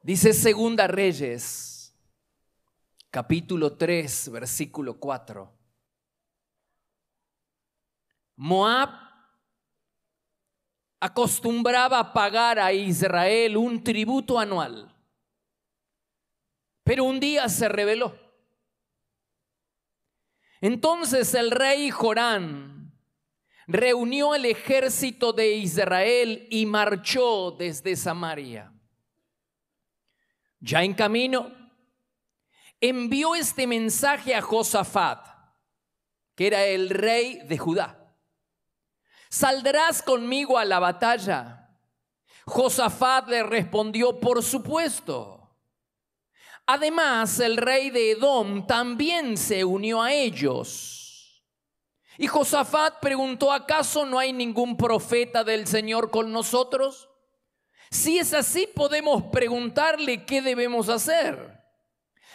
Dice Segunda Reyes, capítulo 3, versículo 4. Moab acostumbraba a pagar a Israel un tributo anual, pero un día se rebeló. Entonces el rey Jorán reunió el ejército de Israel y marchó desde Samaria. Ya en camino, envió este mensaje a Josafat, que era el rey de Judá: ¿saldrás conmigo a la batalla? Josafat le respondió: por supuesto. Además, el rey de Edom también se unió a ellos. Y Josafat preguntó: ¿acaso no hay ningún profeta del Señor con nosotros? Si es así, podemos preguntarle qué debemos hacer.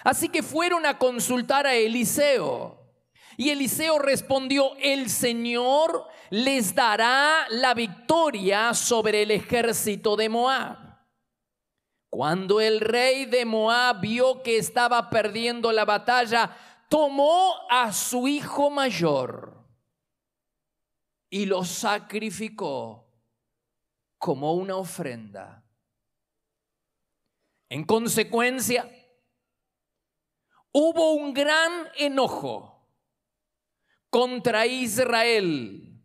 Así que fueron a consultar a Eliseo. Y Eliseo respondió: el Señor les dará la victoria sobre el ejército de Moab. Cuando el rey de Moab vio que estaba perdiendo la batalla, tomó a su hijo mayor y lo sacrificó como una ofrenda. En consecuencia, hubo un gran enojo contra Israel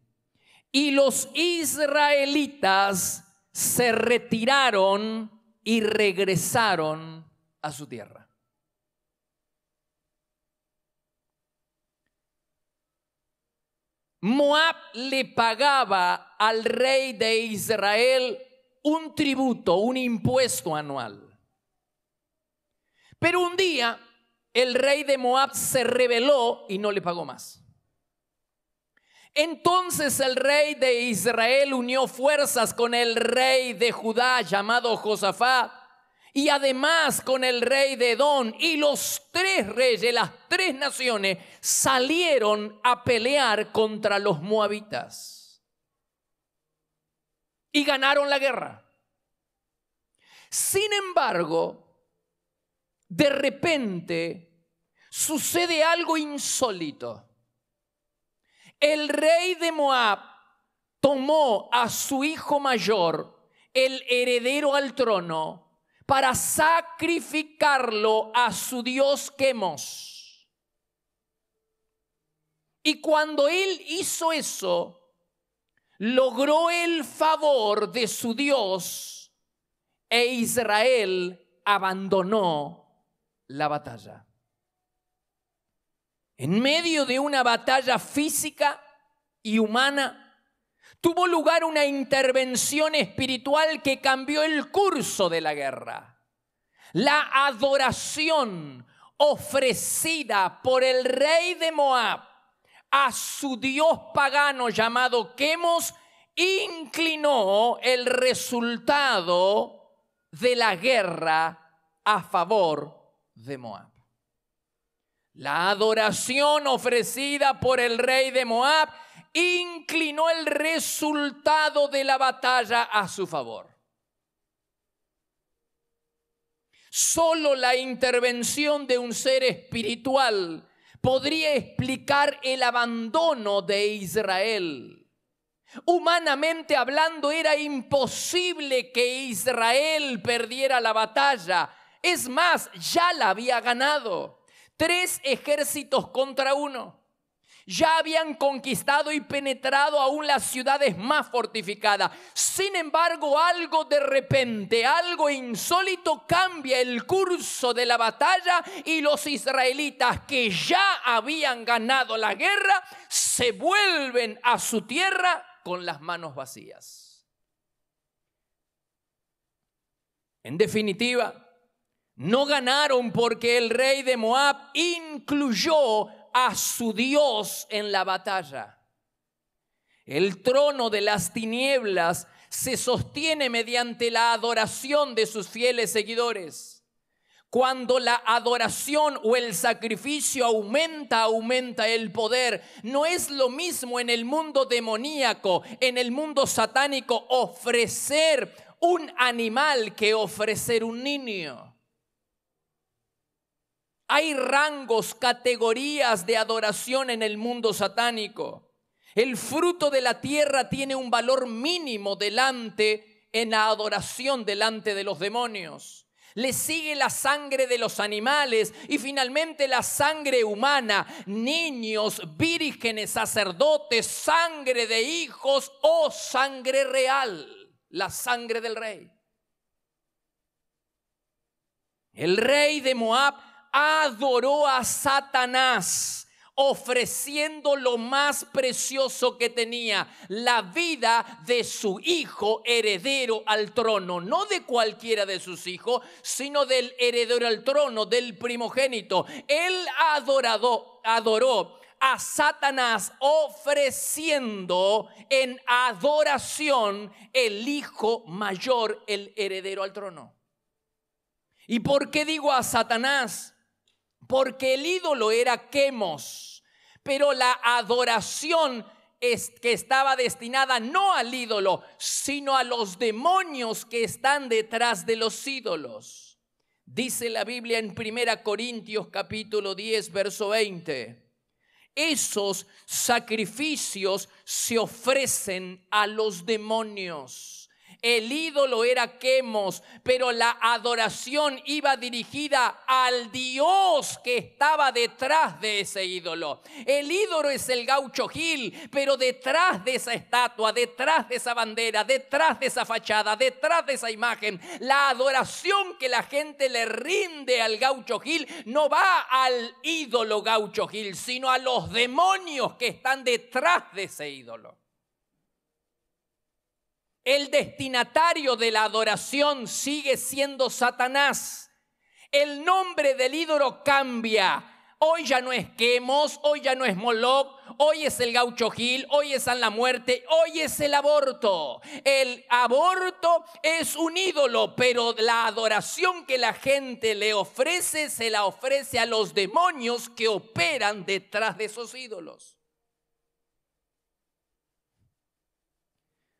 y los israelitas se retiraron y regresaron a su tierra. Moab le pagaba al rey de Israel un tributo, un impuesto anual. Pero un día el rey de Moab se rebeló y no le pagó más. Entonces el rey de Israel unió fuerzas con el rey de Judá llamado Josafat y además con el rey de Edom, y los tres reyes, las tres naciones, salieron a pelear contra los moabitas y ganaron la guerra. Sin embargo, de repente sucede algo insólito. El rey de Moab tomó a su hijo mayor, el heredero al trono, para sacrificarlo a su dios Quemos. Y cuando él hizo eso, logró el favor de su Dios e Israel abandonó la batalla. En medio de una batalla física y humana, tuvo lugar una intervención espiritual que cambió el curso de la guerra. La adoración ofrecida por el rey de Moab a su dios pagano llamado Quemos inclinó el resultado de la guerra a favor de Moab. La adoración ofrecida por el rey de Moab inclinó el resultado de la batalla a su favor. Solo la intervención de un ser espiritual podría explicar el abandono de Israel. Humanamente hablando, era imposible que Israel perdiera la batalla. Es más, ya la había ganado. 3 ejércitos contra 1. Ya habían conquistado y penetrado aún las ciudades más fortificadas. Sin embargo, algo de repente, algo insólito cambia el curso de la batalla y los israelitas, que ya habían ganado la guerra, se vuelven a su tierra con las manos vacías. En definitiva, no ganaron porque el rey de Moab incluyó a su Dios en la batalla. El trono de las tinieblas se sostiene mediante la adoración de sus fieles seguidores. Cuando la adoración o el sacrificio aumenta el poder. No es lo mismo en el mundo demoníaco, en el mundo satánico, ofrecer un animal que ofrecer un niño. Hay rangos, categorías de adoración en el mundo satánico. El fruto de la tierra tiene un valor mínimo en la adoración delante de los demonios. Le sigue la sangre de los animales y finalmente la sangre humana, niños, vírgenes, sacerdotes, sangre de hijos o sangre real, la sangre del rey. El rey de Moab adoró a Satanás, ofreciendo lo más precioso que tenía, la vida de su hijo heredero al trono, no de cualquiera de sus hijos, sino del heredero al trono, del primogénito. Él adoró a Satanás, ofreciendo en adoración el hijo mayor, el heredero al trono. ¿Y por qué digo a Satanás? Porque el ídolo era Quemos, pero la adoración que estaba destinada no al ídolo, sino a los demonios que están detrás de los ídolos. Dice la Biblia en 1 Corintios capítulo 10, verso 20. Esos sacrificios se ofrecen a los demonios. El ídolo era Quemos, pero la adoración iba dirigida al Dios que estaba detrás de ese ídolo. El ídolo es el Gaucho Gil, pero detrás de esa estatua, detrás de esa bandera, detrás de esa fachada, detrás de esa imagen, la adoración que la gente le rinde al Gaucho Gil no va al ídolo Gaucho Gil, sino a los demonios que están detrás de ese ídolo. El destinatario de la adoración sigue siendo Satanás. El nombre del ídolo cambia. Hoy ya no es Quemos, hoy ya no es Moloch, hoy es el Gaucho Gil, hoy es San la Muerte, hoy es el aborto. El aborto es un ídolo, pero la adoración que la gente le ofrece, se la ofrece a los demonios que operan detrás de esos ídolos.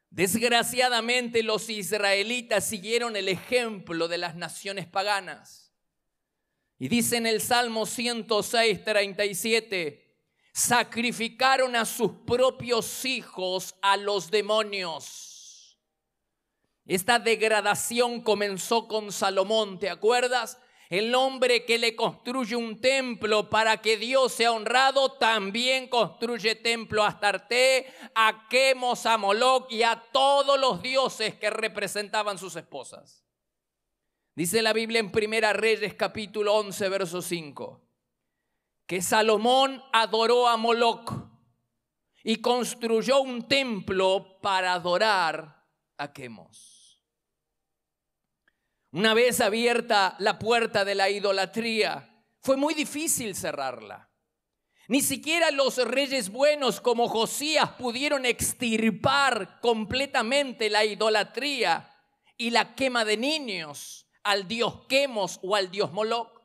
Desgraciadamente los israelitas siguieron el ejemplo de las naciones paganas. Y dice en el Salmo 106, 37, sacrificaron a sus propios hijos a los demonios. Esta degradación comenzó con Salomón, ¿te acuerdas? El hombre que le construye un templo para que Dios sea honrado, también construye templo a Astarte, a Quemos, a Moloch y a todos los dioses que representaban sus esposas. Dice la Biblia en 1 Reyes capítulo 11, verso 5, que Salomón adoró a Moloch y construyó un templo para adorar a Quemos. Una vez abierta la puerta de la idolatría, fue muy difícil cerrarla. Ni siquiera los reyes buenos como Josías pudieron extirpar completamente la idolatría y la quema de niños al dios Quemos o al dios Moloch.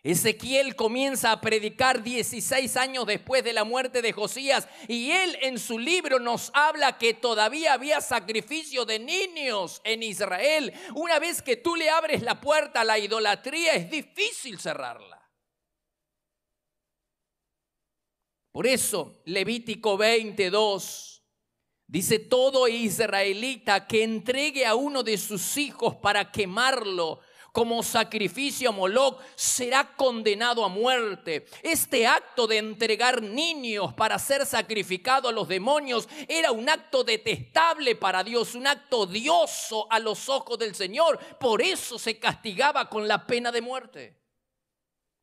Ezequiel comienza a predicar 16 años después de la muerte de Josías y él en su libro nos habla que todavía había sacrificio de niños en Israel. Una vez que tú le abres la puerta a la idolatría es difícil cerrarla. Por eso Levítico 22 dice: todo israelita que entregue a uno de sus hijos para quemarlo como sacrificio a Moloch será condenado a muerte. Este acto de entregar niños para ser sacrificado a los demonios era un acto detestable para Dios, un acto odioso a los ojos del Señor. Por eso se castigaba con la pena de muerte.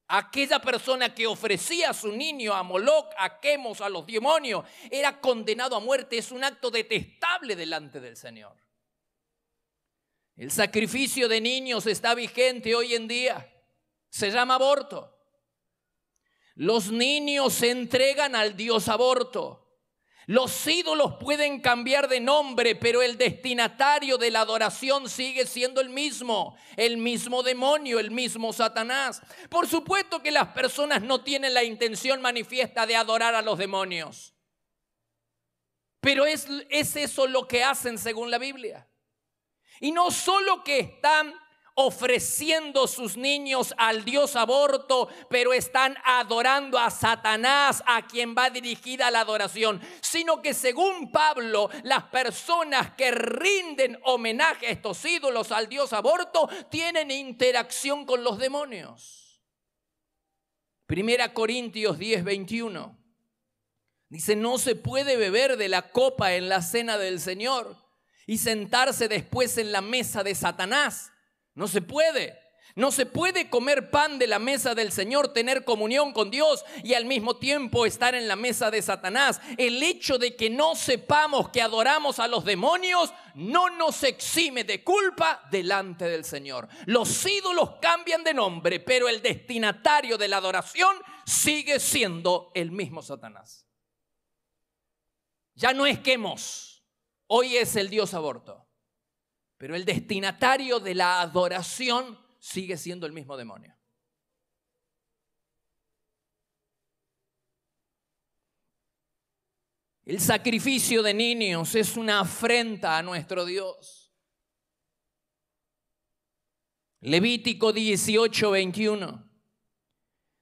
Aquella persona que ofrecía a su niño a Moloch, a Quemos, a los demonios, era condenado a muerte. Es un acto detestable delante del Señor. El sacrificio de niños está vigente hoy en día. Se llama aborto. Los niños se entregan al dios aborto. Los ídolos pueden cambiar de nombre, pero el destinatario de la adoración sigue siendo el mismo demonio, el mismo Satanás. Por supuesto que las personas no tienen la intención manifiesta de adorar a los demonios, pero es eso lo que hacen según la Biblia. Y no solo que están ofreciendo sus niños al dios aborto, pero están adorando a Satanás, a quien va dirigida la adoración, sino que según Pablo, las personas que rinden homenaje a estos ídolos, al dios aborto, tienen interacción con los demonios. 1 Corintios 10:21 dice: no se puede beber de la copa en la cena del Señor y sentarse después en la mesa de Satanás. No se puede. No se puede comer pan de la mesa del Señor, tener comunión con Dios y al mismo tiempo estar en la mesa de Satanás. El hecho de que no sepamos que adoramos a los demonios no nos exime de culpa delante del Señor. Los ídolos cambian de nombre, pero el destinatario de la adoración sigue siendo el mismo Satanás. Ya no es Quemos, hoy es el dios aborto. Pero el destinatario de la adoración sigue siendo el mismo demonio. El sacrificio de niños es una afrenta a nuestro Dios. Levítico 18:21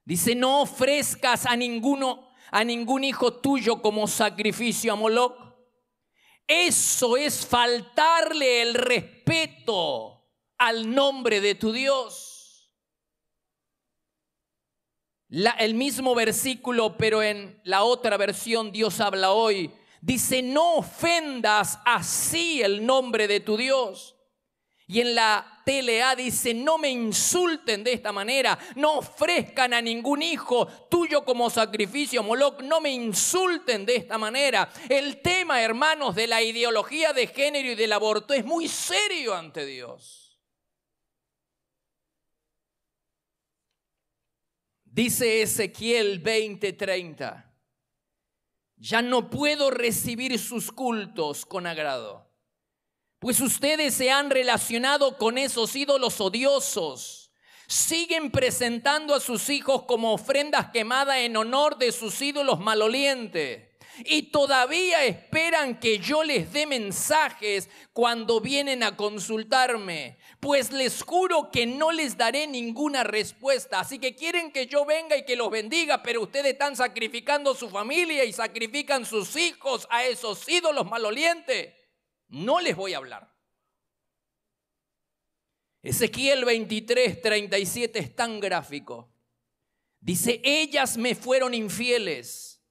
dice: no ofrezcas a ningún hijo tuyo como sacrificio a Moloc. Eso es faltarle el respeto al nombre de tu Dios. El mismo versículo, pero en la otra versión, Dios habla hoy, dice: no ofendas así el nombre de tu Dios. Y en la TLA dice: no me insulten de esta manera, no ofrezcan a ningún hijo tuyo como sacrificio a Moloc, no me insulten de esta manera. El tema, hermanos, de la ideología de género y del aborto es muy serio ante Dios. Dice Ezequiel 20:30: ya no puedo recibir sus cultos con agrado, pues ustedes se han relacionado con esos ídolos odiosos. Siguen presentando a sus hijos como ofrendas quemadas en honor de sus ídolos malolientes. Y todavía esperan que yo les dé mensajes cuando vienen a consultarme. Pues les juro que no les daré ninguna respuesta. Así que quieren que yo venga y que los bendiga, pero ustedes están sacrificando su familia y sacrifican sus hijos a esos ídolos malolientes. No les voy a hablar. Ezequiel 23:37 es tan gráfico. Dice: ellas me fueron infieles,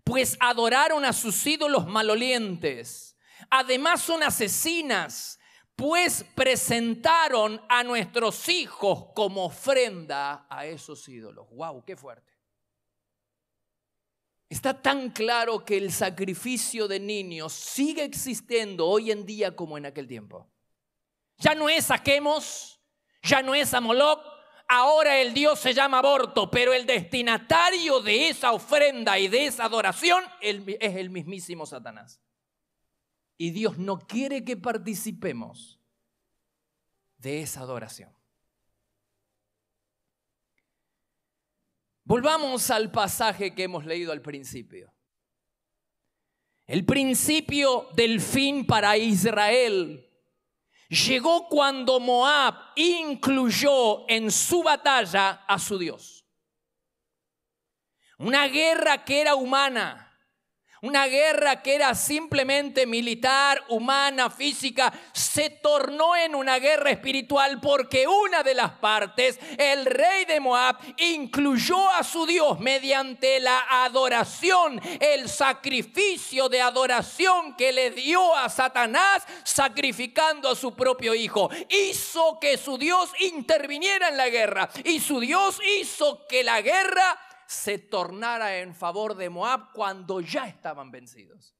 pues adoraron a sus ídolos malolientes. Además son asesinas, pues presentaron a nuestros hijos como ofrenda a esos ídolos. ¡Wow! ¡Qué fuerte! Está tan claro que el sacrificio de niños sigue existiendo hoy en día como en aquel tiempo. Ya no es a Quemos, ya no es a Moloc, ahora el Dios se llama aborto, pero el destinatario de esa ofrenda y de esa adoración es el mismísimo Satanás. Y Dios no quiere que participemos de esa adoración. Volvamos al pasaje que hemos leído al principio. El principio del fin para Israel llegó cuando Moab incluyó en su batalla a su Dios. Una guerra que era humana, una guerra que era simplemente militar, humana, física, se tornó en una guerra espiritual porque una de las partes, el rey de Moab, incluyó a su Dios mediante la adoración, el sacrificio de adoración que le dio a Satanás, sacrificando a su propio hijo. Hizo que su Dios interviniera en la guerra y su Dios hizo que la guerra se tornara en favor de Moab cuando ya estaban vencidos.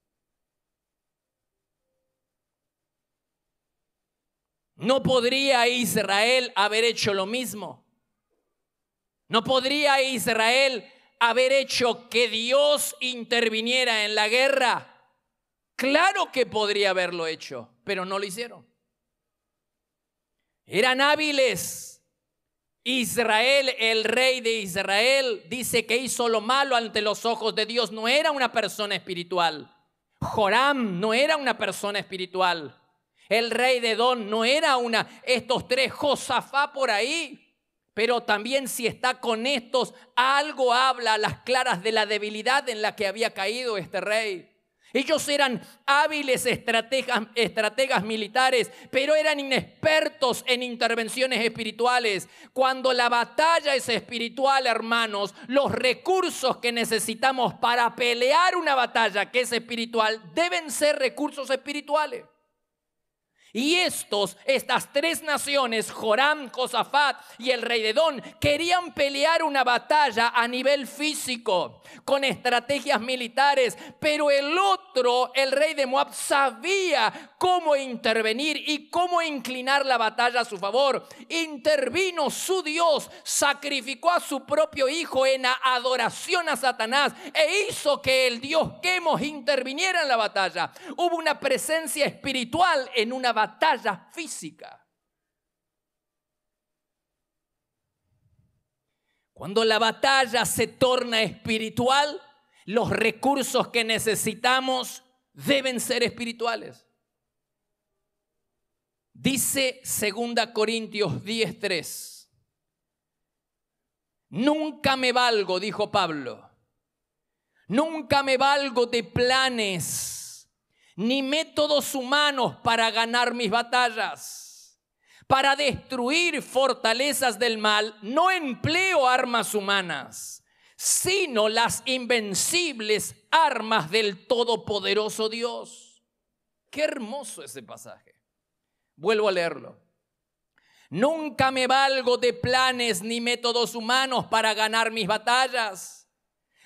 ¿No podría Israel haber hecho lo mismo? ¿No podría Israel haber hecho que Dios interviniera en la guerra? Claro que podría haberlo hecho, pero no lo hicieron. Eran hábiles. Israel, el rey de Israel, dice que hizo lo malo ante los ojos de Dios. No era una persona espiritual. Joram no era una persona espiritual. El rey de Edom no era estos tres, Josafat por ahí. Pero también si está con estos, algo habla a las claras de la debilidad en la que había caído este rey. Ellos eran hábiles estrategas militares, pero eran inexpertos en intervenciones espirituales. Cuando la batalla es espiritual, hermanos, los recursos que necesitamos para pelear una batalla que es espiritual deben ser recursos espirituales. Y estas tres naciones, Joram, Josafat y el rey de Edom, querían pelear una batalla a nivel físico, con estrategias militares, pero el otro, el rey de Moab, sabía cómo intervenir y cómo inclinar la batalla a su favor. Intervino su Dios, sacrificó a su propio hijo en adoración a Satanás e hizo que el Dios Quemos interviniera en la batalla. Hubo una presencia espiritual en una batalla física. Cuando la batalla se torna espiritual, los recursos que necesitamos deben ser espirituales. Dice 2 Corintios 10:3. Nunca me valgo, dijo Pablo, nunca me valgo de planes ni métodos humanos para ganar mis batallas. Para destruir fortalezas del mal no empleo armas humanas, sino las invencibles armas del todopoderoso Dios. Qué hermoso ese pasaje. Vuelvo a leerlo. Nunca me valgo de planes ni métodos humanos para ganar mis batallas.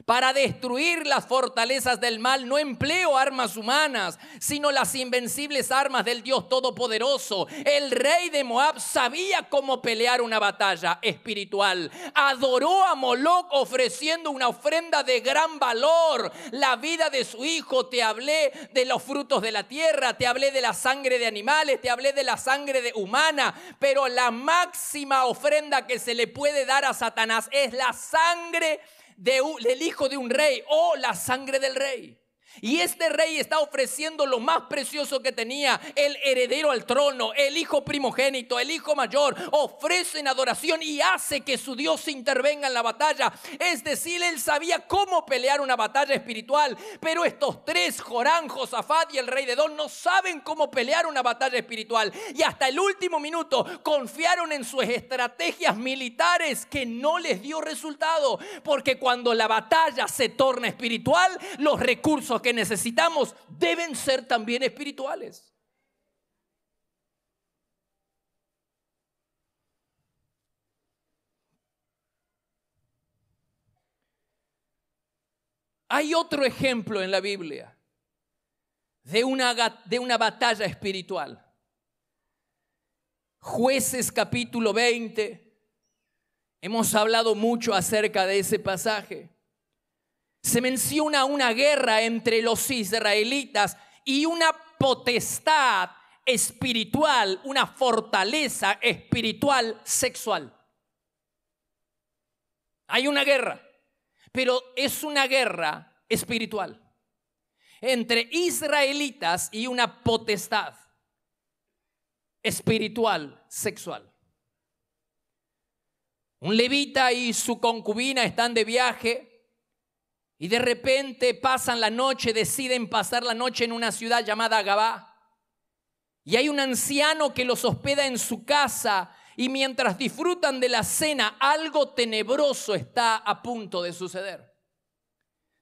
Para destruir las fortalezas del mal no empleo armas humanas, sino las invencibles armas del Dios Todopoderoso. El rey de Moab sabía cómo pelear una batalla espiritual. Adoró a Moloc ofreciendo una ofrenda de gran valor. La vida de su hijo, te hablé de los frutos de la tierra, te hablé de la sangre de animales, te hablé de la sangre humana. Pero la máxima ofrenda que se le puede dar a Satanás es la sangre del hijo de un rey o la sangre del rey. Y este rey está ofreciendo lo más precioso que tenía, el heredero al trono, el hijo primogénito, el hijo mayor. Ofrece en adoración y hace que su Dios intervenga en la batalla. Es decir, él sabía cómo pelear una batalla espiritual. Pero estos tres, Joram, Josafat y el rey de Edom, no saben cómo pelear una batalla espiritual. Y hasta el último minuto confiaron en sus estrategias militares que no les dio resultado. Porque cuando la batalla se torna espiritual, los recursos que necesitamos deben ser también espirituales. Hay otro ejemplo en la Biblia de una batalla espiritual. Jueces capítulo 20. Hemos hablado mucho acerca de ese pasaje. Se menciona una guerra entre los israelitas y una potestad espiritual, una fortaleza espiritual sexual. Hay una guerra, pero es una guerra espiritual entre israelitas y una potestad espiritual sexual. Un levita y su concubina están de viaje. Y de repente pasan la noche, deciden pasar la noche en una ciudad llamada Gabá. Y hay un anciano que los hospeda en su casa y mientras disfrutan de la cena, algo tenebroso está a punto de suceder.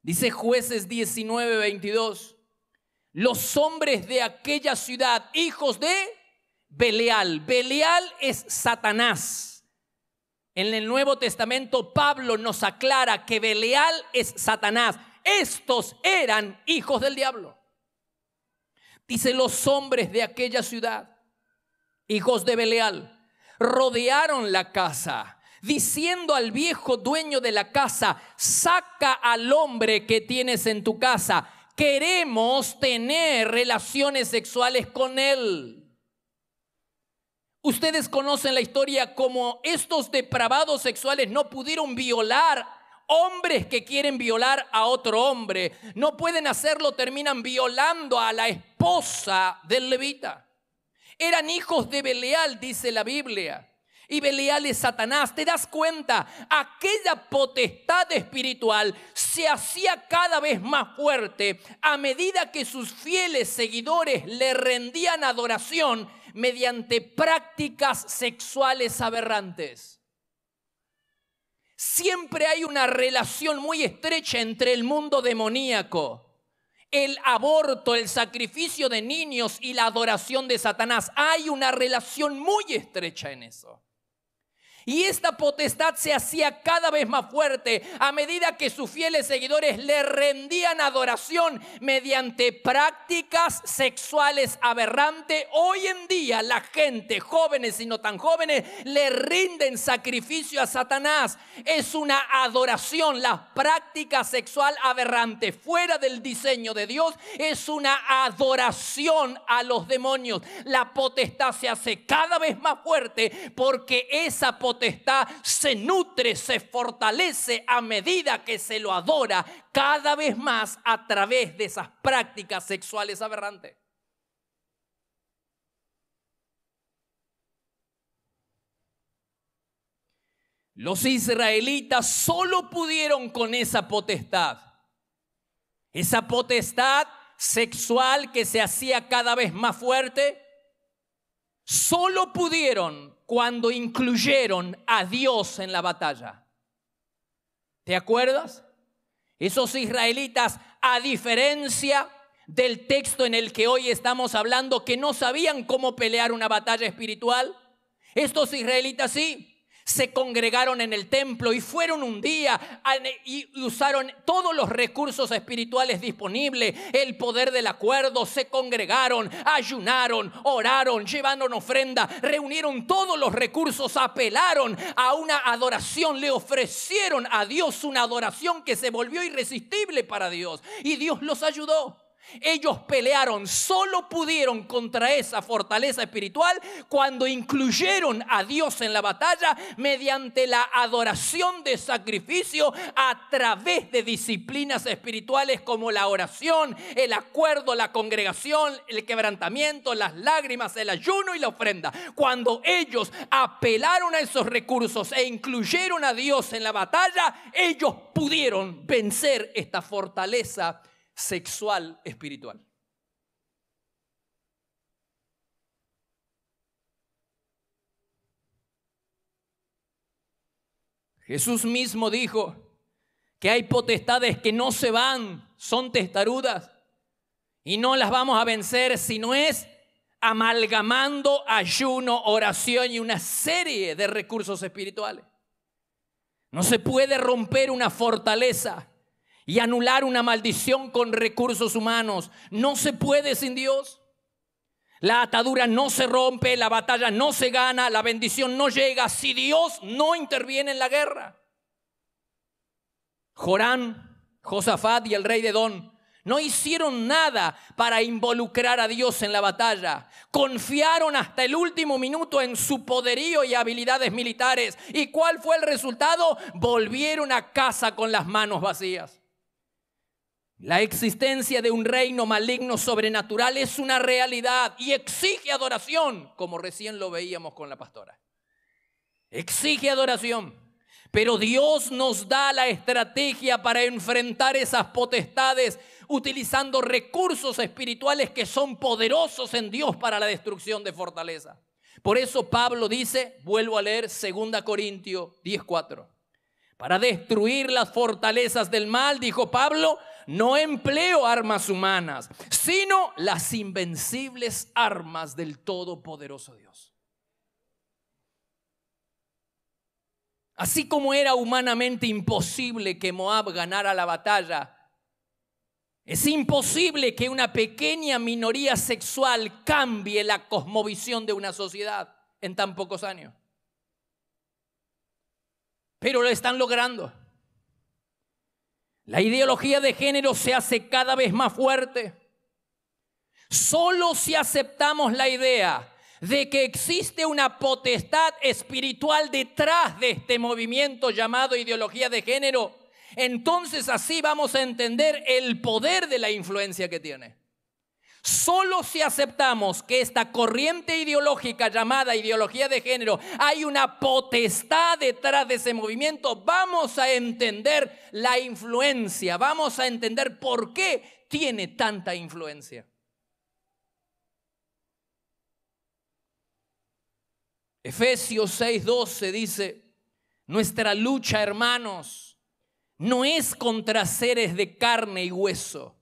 Dice Jueces 19:22. Los hombres de aquella ciudad, hijos de Belial. Belial es Satanás. En el Nuevo Testamento Pablo nos aclara que Belial es Satanás. Estos eran hijos del diablo. Dice, los hombres de aquella ciudad, hijos de Belial, rodearon la casa, diciendo al viejo dueño de la casa: saca al hombre que tienes en tu casa, queremos tener relaciones sexuales con él. Ustedes conocen la historia, como estos depravados sexuales no pudieron violar, hombres que quieren violar a otro hombre, no pueden hacerlo, terminan violando a la esposa del levita. Eran hijos de Belial, dice la Biblia. Y Belial es Satanás. ¿Te das cuenta? Aquella potestad espiritual se hacía cada vez más fuerte a medida que sus fieles seguidores le rendían adoración mediante prácticas sexuales aberrantes. Siempre hay una relación muy estrecha entre el mundo demoníaco, el aborto, el sacrificio de niños y la adoración de Satanás. Hay una relación muy estrecha en eso. Y esta potestad se hacía cada vez más fuerte a medida que sus fieles seguidores le rendían adoración mediante prácticas sexuales aberrantes. Hoy en día la gente, jóvenes y no tan jóvenes, le rinden sacrificio a Satanás. Es una adoración. La práctica sexual aberrante fuera del diseño de Dios es una adoración a los demonios. La potestad se hace cada vez más fuerte porque esa potestad se nutre, se fortalece a medida que se lo adora cada vez más a través de esas prácticas sexuales aberrantes. Los israelitas solo pudieron con esa potestad sexual que se hacía cada vez más fuerte. Solo pudieron cuando incluyeron a Dios en la batalla. ¿Te acuerdas? Esos israelitas, a diferencia del texto en el que hoy estamos hablando, que no sabían cómo pelear una batalla espiritual, estos israelitas sí. Se congregaron en el templo y fueron un día y usaron todos los recursos espirituales disponibles, el poder del acuerdo. Se congregaron, ayunaron, oraron, llevaron ofrenda, reunieron todos los recursos, apelaron a una adoración, le ofrecieron a Dios una adoración que se volvió irresistible para Dios, y Dios los ayudó. Ellos pelearon, solo pudieron contra esa fortaleza espiritual cuando incluyeron a Dios en la batalla mediante la adoración de sacrificio a través de disciplinas espirituales como la oración, el acuerdo, la congregación, el quebrantamiento, las lágrimas, el ayuno y la ofrenda. Cuando ellos apelaron a esos recursos e incluyeron a Dios en la batalla, ellos pudieron vencer esta fortaleza sexual espiritual. Jesús mismo dijo que hay potestades que no se van, son testarudas, y no las vamos a vencer si no es amalgamando ayuno, oración y una serie de recursos espirituales. No se puede romper una fortaleza y anular una maldición con recursos humanos. No se puede sin Dios. La atadura no se rompe, la batalla no se gana, la bendición no llega si Dios no interviene en la guerra. Joram, Josafat y el rey de Edom no hicieron nada para involucrar a Dios en la batalla. Confiaron hasta el último minuto en su poderío y habilidades militares. ¿Y cuál fue el resultado? Volvieron a casa con las manos vacías. La existencia de un reino maligno sobrenatural es una realidad y exige adoración, como recién lo veíamos con la pastora. Exige adoración, pero Dios nos da la estrategia para enfrentar esas potestades utilizando recursos espirituales que son poderosos en Dios para la destrucción de fortaleza. Por eso Pablo dice, vuelvo a leer 2 Corintios 10:4. Para destruir las fortalezas del mal, dijo Pablo, no empleo armas humanas, sino las invencibles armas del Todopoderoso Dios. Así como era humanamente imposible que Moab ganara la batalla, es imposible que una pequeña minoría sexual cambie la cosmovisión de una sociedad en tan pocos años. Pero lo están logrando. La ideología de género se hace cada vez más fuerte. Solo si aceptamos la idea de que existe una potestad espiritual detrás de este movimiento llamado ideología de género, entonces así vamos a entender el poder de la influencia que tiene. Solo si aceptamos que esta corriente ideológica llamada ideología de género, hay una potestad detrás de ese movimiento, vamos a entender la influencia, vamos a entender por qué tiene tanta influencia. Efesios 6:12 dice: nuestra lucha, hermanos, no es contra seres de carne y hueso,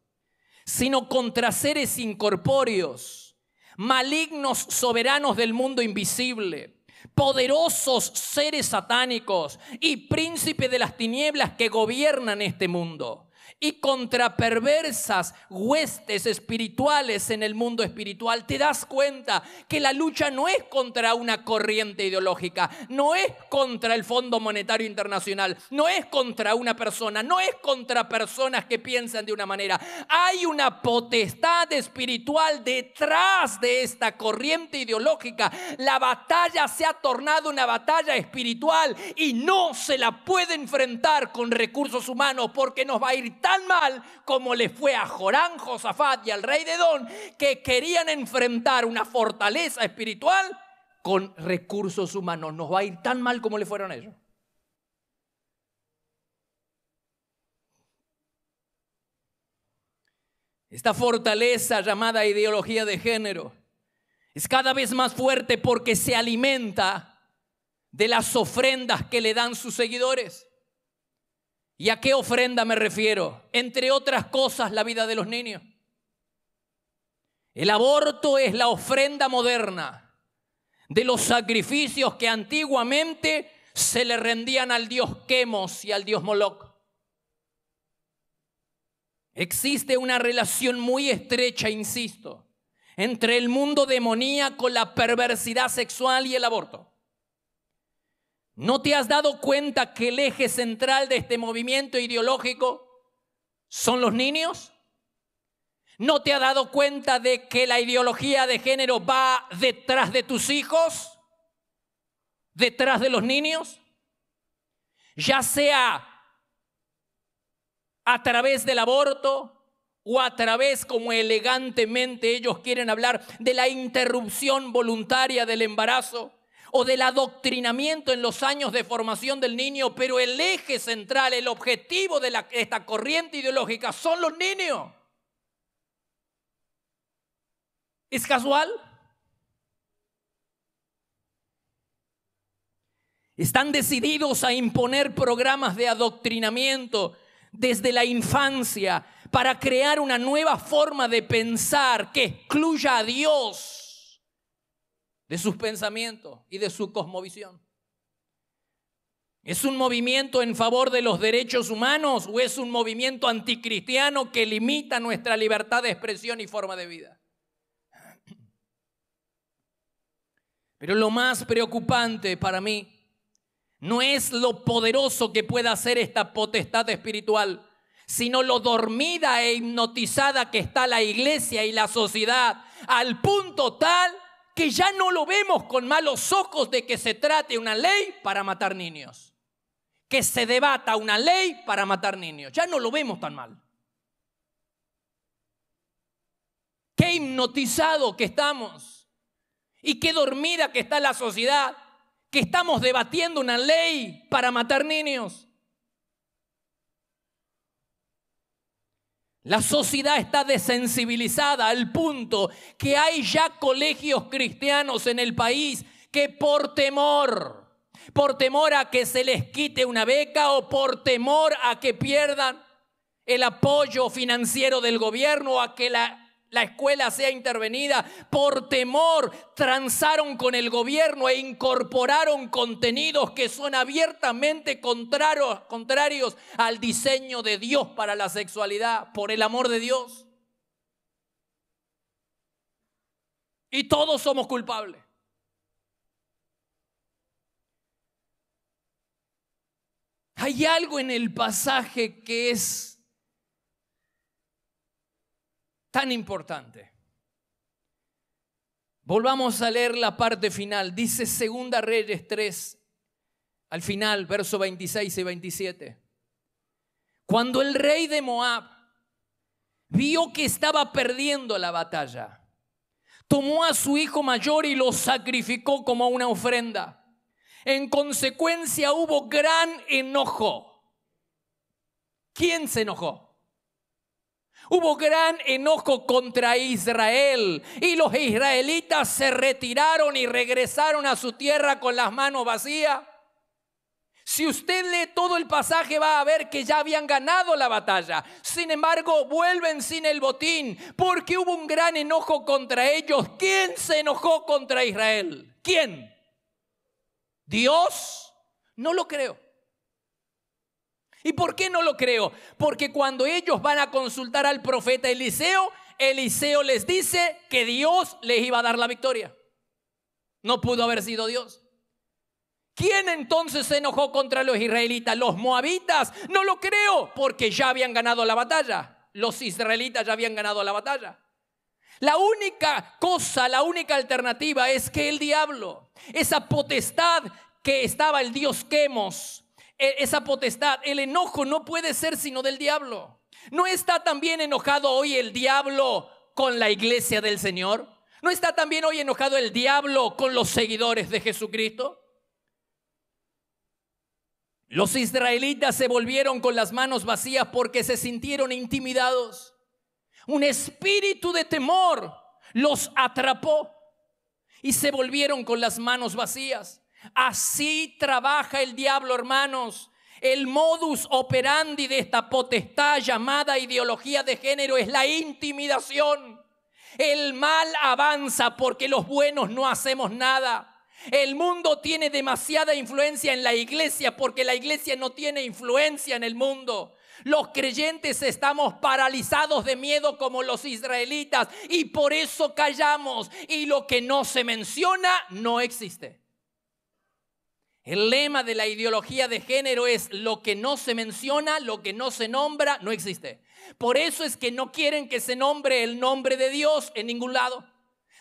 sino contra seres incorpóreos, malignos soberanos del mundo invisible, poderosos seres satánicos y príncipes de las tinieblas que gobiernan este mundo, y contra perversas huestes espirituales en el mundo espiritual. Te das cuenta que la lucha no es contra una corriente ideológica, no es contra el Fondo Monetario Internacional, no es contra una persona, no es contra personas que piensan de una manera. Hay una potestad espiritual detrás de esta corriente ideológica. La batalla se ha tornado una batalla espiritual y no se la puede enfrentar con recursos humanos, porque nos va a ir tan mal como le fue a Joram, Josafat y al rey de Edom, que querían enfrentar una fortaleza espiritual con recursos humanos. Nos va a ir tan mal como le fueron a ellos. Esta fortaleza llamada ideología de género es cada vez más fuerte porque se alimenta de las ofrendas que le dan sus seguidores. ¿Y a qué ofrenda me refiero? Entre otras cosas, la vida de los niños. El aborto es la ofrenda moderna de los sacrificios que antiguamente se le rendían al dios Quemos y al dios Moloc. Existe una relación muy estrecha, insisto, entre el mundo demoníaco, la perversidad sexual y el aborto. ¿No te has dado cuenta que el eje central de este movimiento ideológico son los niños? ¿No te has dado cuenta de que la ideología de género va detrás de tus hijos? ¿Detrás de los niños? Ya sea a través del aborto o a través, como elegantemente ellos quieren hablar, de la interrupción voluntaria del embarazo, o del adoctrinamiento en los años de formación del niño, pero el eje central, el objetivo de esta corriente ideológica son los niños. ¿Es casual? Están decididos a imponer programas de adoctrinamiento desde la infancia para crear una nueva forma de pensar que excluya a Dios de sus pensamientos y de su cosmovisión. ¿Es un movimiento en favor de los derechos humanos o es un movimiento anticristiano que limita nuestra libertad de expresión y forma de vida? Pero lo más preocupante para mí no es lo poderoso que pueda hacer esta potestad espiritual, sino lo dormida e hipnotizada que está la iglesia y la sociedad, al punto tal que ya no lo vemos con malos ojos de que se trate una ley para matar niños, que se debata una ley para matar niños. Ya no lo vemos tan mal. Qué hipnotizado que estamos y qué dormida que está la sociedad, que estamos debatiendo una ley para matar niños. La sociedad está desensibilizada al punto que hay ya colegios cristianos en el país que por temor a que se les quite una beca o por temor a que pierdan el apoyo financiero del gobierno o a que la escuela sea intervenida, por temor transaron con el gobierno e incorporaron contenidos que son abiertamente contrarios al diseño de Dios para la sexualidad, por el amor de Dios. Y todos somos culpables. Hay algo en el pasaje que es tan importante. Volvamos a leer la parte final. Dice 2 Reyes 3, al final, versos 26 y 27. Cuando el rey de Moab vio que estaba perdiendo la batalla, tomó a su hijo mayor y lo sacrificó como una ofrenda. En consecuencia hubo gran enojo. ¿Quién se enojó? Hubo gran enojo contra Israel y los israelitas se retiraron y regresaron a su tierra con las manos vacías. Si usted lee todo el pasaje va a ver que ya habían ganado la batalla. Sin embargo, vuelven sin el botín porque hubo un gran enojo contra ellos. ¿Quién se enojó contra Israel? ¿Quién? ¿Dios? No lo creo. ¿Y por qué no lo creo? Porque cuando ellos van a consultar al profeta Eliseo, Eliseo les dice que Dios les iba a dar la victoria. No pudo haber sido Dios. ¿Quién entonces se enojó contra los israelitas? ¿Los moabitas? No lo creo, porque ya habían ganado la batalla. Los israelitas ya habían ganado la batalla. La única cosa, la única alternativa es que el diablo, esa potestad que estaba el dios Quemos, esa potestad, el enojo no puede ser sino del diablo. ¿No está también enojado hoy el diablo con la iglesia del Señor? ¿No está también hoy enojado el diablo con los seguidores de Jesucristo? Los israelitas se volvieron con las manos vacías porque se sintieron intimidados. Un espíritu de temor los atrapó y se volvieron con las manos vacías. Así trabaja el diablo, hermanos. El modus operandi de esta potestad llamada ideología de género es la intimidación. El mal avanza porque los buenos no hacemos nada. El mundo tiene demasiada influencia en la iglesia porque la iglesia no tiene influencia en el mundo. Los creyentes estamos paralizados de miedo como los israelitas y por eso callamos, y lo que no se menciona no existe. El lema de la ideología de género es: lo que no se menciona, lo que no se nombra, no existe. Por eso es que no quieren que se nombre el nombre de Dios en ningún lado.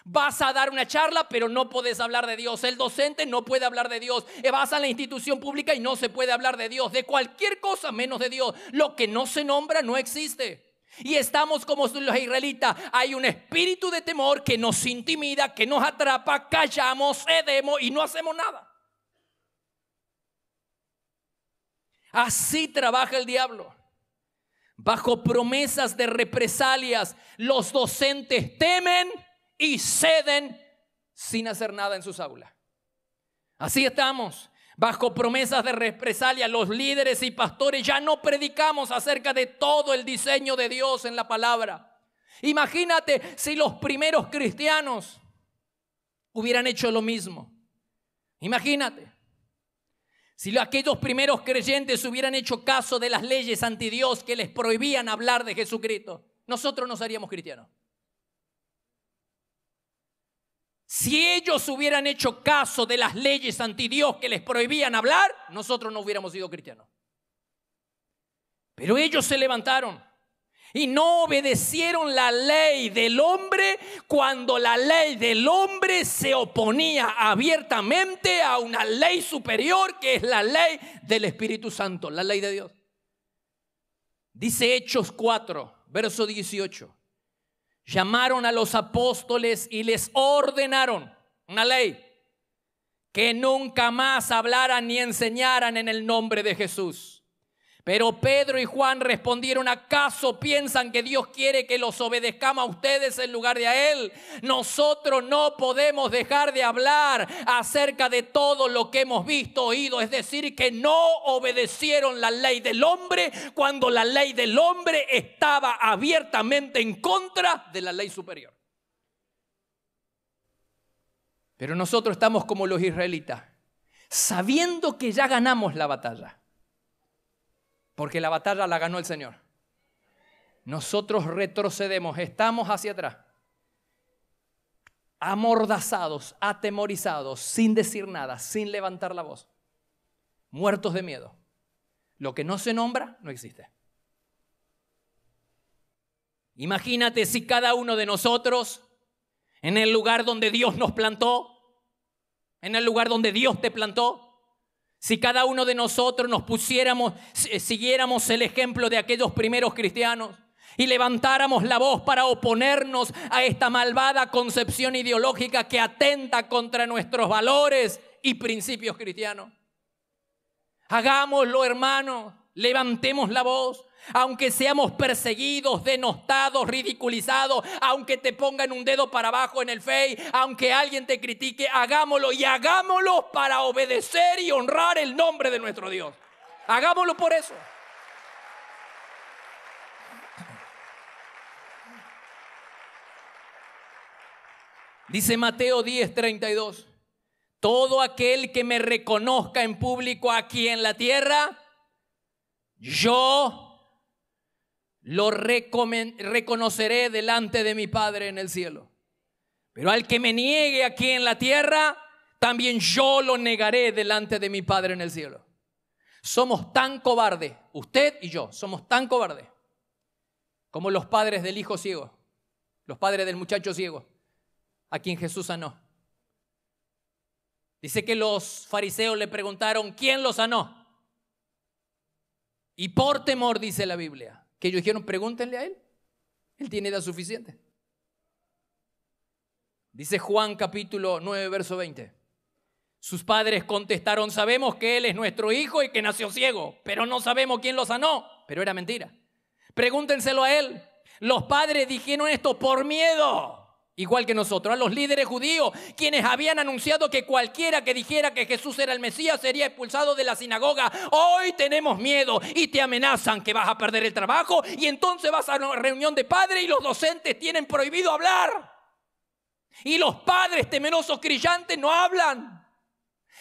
Vas a dar una charla, pero no puedes hablar de Dios. El docente no puede hablar de Dios. Vas a la institución pública y no se puede hablar de Dios. De cualquier cosa menos de Dios. Lo que no se nombra no existe. Y estamos como los israelitas. Hay un espíritu de temor que nos intimida, que nos atrapa, callamos, cedemos y no hacemos nada. Así trabaja el diablo. Bajo promesas de represalias, los docentes temen y ceden sin hacer nada en sus aulas. Así estamos. Bajo promesas de represalia, los líderes y pastores ya no predicamos acerca de todo el diseño de Dios en la palabra. Imagínate si los primeros cristianos hubieran hecho lo mismo. Imagínate si aquellos primeros creyentes hubieran hecho caso de las leyes anti Dios que les prohibían hablar de Jesucristo. Nosotros no seríamos cristianos. Si ellos hubieran hecho caso de las leyes anti Dios que les prohibían hablar, nosotros no hubiéramos sido cristianos. Pero ellos se levantaron y no obedecieron la ley del hombre cuando la ley del hombre se oponía abiertamente a una ley superior que es la ley del Espíritu Santo, la ley de Dios. Dice Hechos 4, verso 18. Llamaron a los apóstoles y les ordenaron, una ley, que nunca más hablaran ni enseñaran en el nombre de Jesús. Pero Pedro y Juan respondieron: ¿acaso piensan que Dios quiere que los obedezcamos a ustedes en lugar de a Él? Nosotros no podemos dejar de hablar acerca de todo lo que hemos visto, oído. Es decir, que no obedecieron la ley del hombre cuando la ley del hombre estaba abiertamente en contra de la ley superior. Pero nosotros estamos como los israelitas, sabiendo que ya ganamos la batalla. Porque la batalla la ganó el Señor. Nosotros retrocedemos, estamos hacia atrás, amordazados, atemorizados, sin decir nada, sin levantar la voz, muertos de miedo. Lo que no se nombra no existe. Imagínate si cada uno de nosotros, en el lugar donde Dios nos plantó, en el lugar donde Dios te plantó, si cada uno de nosotros nos pusiéramos, siguiéramos el ejemplo de aquellos primeros cristianos, y levantáramos la voz para oponernos a esta malvada concepción ideológica que atenta contra nuestros valores y principios cristianos. Hagámoslo, hermanos, levantemos la voz. Aunque seamos perseguidos, denostados, ridiculizados, aunque te pongan un dedo para abajo en el Face, aunque alguien te critique, hagámoslo, y hagámoslo para obedecer y honrar el nombre de nuestro Dios. Hagámoslo por eso. Dice Mateo 10:32, todo aquel que me reconozca en público aquí en la tierra, yo lo reconoceré delante de mi Padre en el cielo. Pero al que me niegue aquí en la tierra, también yo lo negaré delante de mi Padre en el cielo. Somos tan cobardes, usted y yo, somos tan cobardes como los padres del hijo ciego, los padres del muchacho ciego, a quien Jesús sanó. Dice que los fariseos le preguntaron, ¿quién lo sanó? Y por temor, dice la Biblia, que ellos dijeron, pregúntenle a él. Él tiene edad suficiente. Dice Juan capítulo 9, verso 20. Sus padres contestaron, sabemos que él es nuestro hijo y que nació ciego, pero no sabemos quién lo sanó. Pero era mentira. Pregúntenselo a él. Los padres dijeron esto por miedo. Igual que nosotros, a los líderes judíos, quienes habían anunciado que cualquiera que dijera que Jesús era el Mesías sería expulsado de la sinagoga. Hoy tenemos miedo y te amenazan que vas a perder el trabajo y entonces vas a una reunión de padres y los docentes tienen prohibido hablar. Y los padres temerosos crillantes no hablan.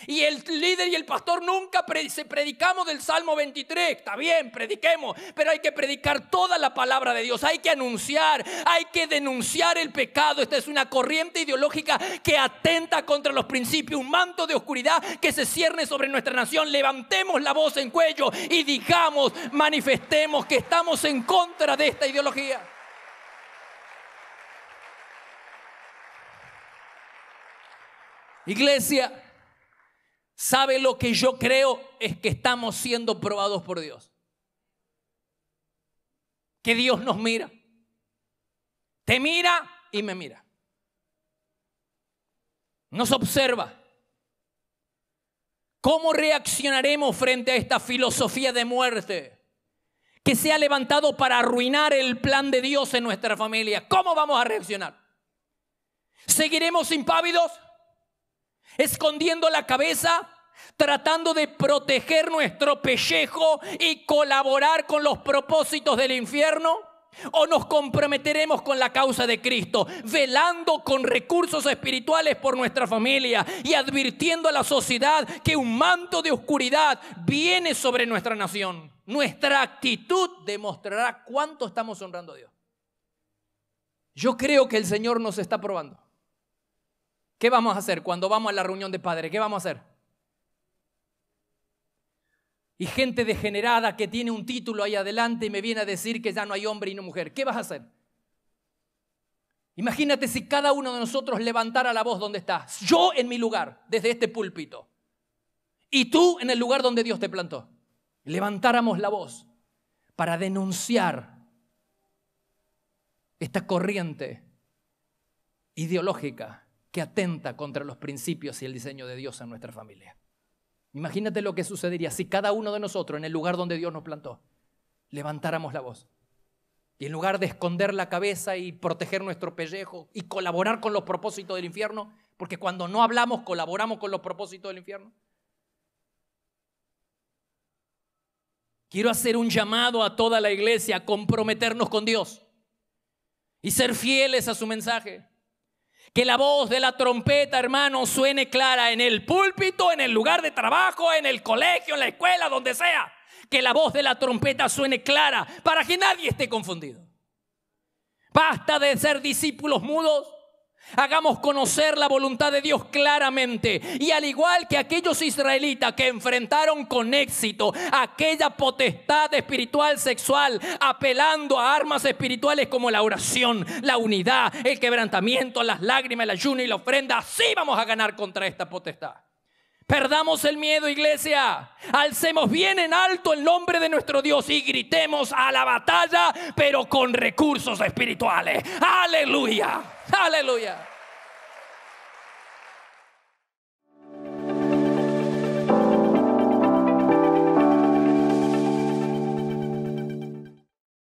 Y el líder y el pastor nunca predicamos del Salmo 23. Está bien, prediquemos, pero hay que predicar toda la palabra de Dios. Hay que anunciar, hay que denunciar el pecado. Esta es una corriente ideológica que atenta contra los principios. Un manto de oscuridad que se cierne sobre nuestra nación. Levantemos la voz en cuello y digamos, manifestemos que estamos en contra de esta ideología. Iglesia, ¿sabe lo que yo creo? Es que estamos siendo probados por Dios. Que Dios nos mira. Te mira y me mira. Nos observa. ¿Cómo reaccionaremos frente a esta filosofía de muerte que se ha levantado para arruinar el plan de Dios en nuestra familia? ¿Cómo vamos a reaccionar? ¿Seguiremos impávidos? Escondiendo la cabeza, tratando de proteger nuestro pellejo y colaborar con los propósitos del infierno? ¿O nos comprometeremos con la causa de Cristo, velando con recursos espirituales por nuestra familia y advirtiendo a la sociedad que un manto de oscuridad viene sobre nuestra nación? Nuestra actitud demostrará cuánto estamos honrando a Dios. Yo creo que el Señor nos está probando. ¿Qué vamos a hacer cuando vamos a la reunión de padres? ¿Qué vamos a hacer? Y gente degenerada que tiene un título ahí adelante y me viene a decir que ya no hay hombre y no mujer. ¿Qué vas a hacer? Imagínate si cada uno de nosotros levantara la voz donde estás. Yo en mi lugar, desde este púlpito. Y tú en el lugar donde Dios te plantó. Levantáramos la voz para denunciar esta corriente ideológica que atenta contra los principios y el diseño de Dios en nuestra familia. Imagínate lo que sucedería si cada uno de nosotros en el lugar donde Dios nos plantó levantáramos la voz y en lugar de esconder la cabeza y proteger nuestro pellejo y colaborar con los propósitos del infierno, porque cuando no hablamos colaboramos con los propósitos del infierno. Quiero hacer un llamado a toda la iglesia a comprometernos con Dios y ser fieles a su mensaje. Que la voz de la trompeta, hermano, suene clara en el púlpito, en el lugar de trabajo, en el colegio, en la escuela, donde sea. Que la voz de la trompeta suene clara para que nadie esté confundido. Basta de ser discípulos mudos. Hagamos conocer la voluntad de Dios claramente. Y al igual que aquellos israelitas que enfrentaron con éxito aquella potestad espiritual sexual, apelando a armas espirituales como la oración, la unidad, el quebrantamiento, las lágrimas, el ayuno y la ofrenda, así vamos a ganar contra esta potestad. Perdamos el miedo, iglesia. Alcemos bien en alto el nombre de nuestro Dios y gritemos a la batalla, pero con recursos espirituales. Aleluya, aleluya.